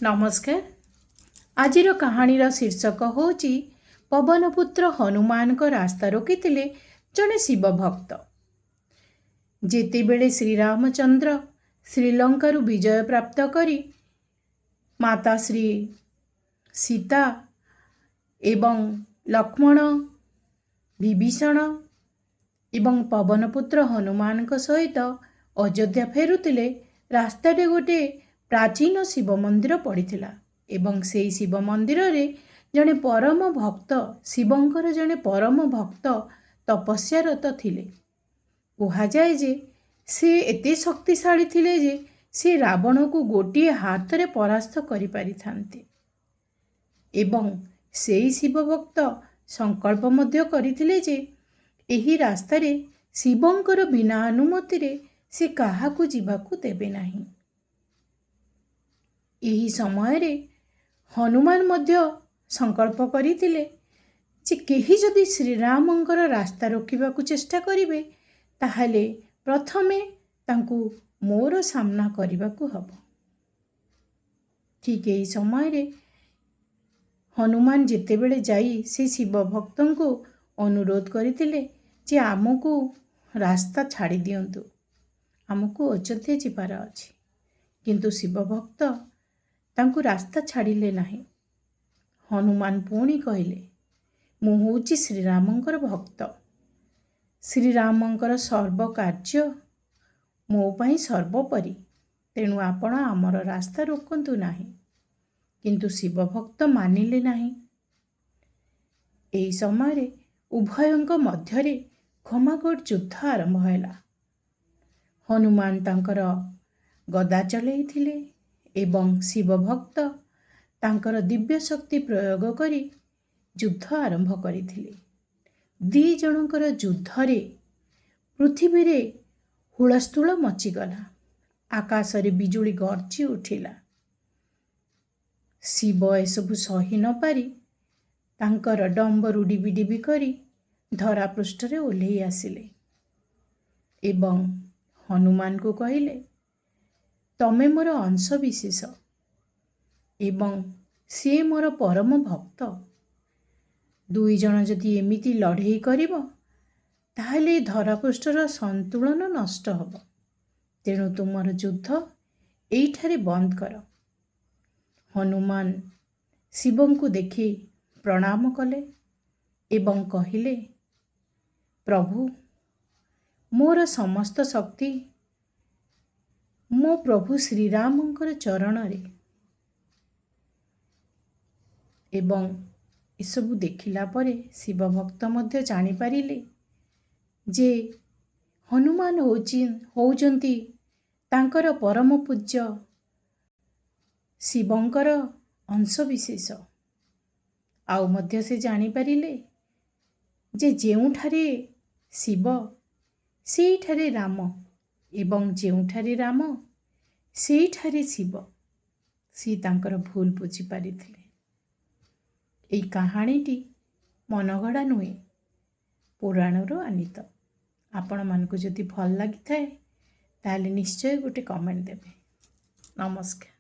नमस्कार। आजिर कहानीर शीर्षक होची पवनपुत्र हनुमान को रास्ता रोकिथिले जड़े शिव भक्त। जेतेबेले श्रीरामचंद्र श्रीलंका विजय प्राप्त करी माता श्री सीता एवं लक्ष्मण विभीषण एवं पवनपुत्र हनुमान सहित अयोध्या फेरुतिले रास्ताटे गोटे प्राचीन शिव मंदिर पड़ीथिला एवं से शिव मंदिर रे जड़े परम भक्त शिवंकर जड़े परम भक्त तपस्यारत थिले। कहुए जे से एते शक्तिशाली थिले जे से रावण को गोटे हाथ रे परास्त करि पारिथान्ते एवं से शिव भक्त संकल्प मध्य करिथिले जे एही रास्ता रे शिवंकर बिना अनुमति रे से काहाकू जीवाकू देबे नाही। यही समय रे हनुमान मध्य संकल्प करिथिले जे केही जदि श्रीरामंकर रास्ता रोकिबा को चेष्टा करिवे ताहाले प्रथमे तांकू मोर सामना करिबा को हबो। ठीक यही समय रे हनुमान जेतेबेले जाई से शिव भक्तन को अनुरोध करिथिले जे आमको रास्ता छाड़ी दियंतु, आमको अयोध्या जिबार अछि। किंतु शिव भक्त तांकु रास्ता छाड़िले नाही। हनुमान पुणी कहले मु होउची श्रीरामंकर भक्त, श्रीरामंकर सर्व कार्य मो पई सर्वोपरि, तेणु आपण आमर रास्ता रोकंतु नाही। किंतु शिव भक्त मानिले नाही। एही समय उभयंक मध्यरे घमाघोट युद्ध आरंभ हैला। हनुमान तांकर गदा चलैथिले एवं शिव भक्त तांकर दिव्य शक्ति प्रयोग करी युद्ध आरंभ करिथिले। दी जनकर युद्ध रे पृथ्वी रे हुलस्थुल मचिगला, आकाश रे बिजुली गर्जी उठिला। शिव एसबु सही न पारी तांकर डंबरू डिबी डिबी करी धरा पृष्ठ रे ओल्हेई आसिले एवं हनुमान को कहले तमे मोर अंश विशेष एवं सी मोर परम भक्त। दुई जन जदि एमिति लड़ेई करिबो ताहले धरापृष्ठर संतुलन नष्ट हबो, तेणु तुमर युद्ध एइठारे बंद कर। हनुमान शिवं को देखि प्रणाम कले एवं कहिले प्रभु मोर समस्त शक्ति मो प्रभु श्रीरामंकर चरण रे। एवं एसबु देखिला परे शिव भक्त मध्य जानी पारिले जे हनुमान होउचंती तांकर परम पूज्य शिवंकर अंश विशेष। आउ मध्य से जानी पारिले जे जेउठारे शिव सेइठारे राम एवं जेउठारे राम सेइठारे शिव, सी तांकर भूल बुझी पारिथिले। एई कहानीटी मनगढ़ा नुहे, पुराणरू आनीत। आपण मानकु जदि भल लागि थाए ताले निश्चय गोटे कमेंट देबे। नमस्कार।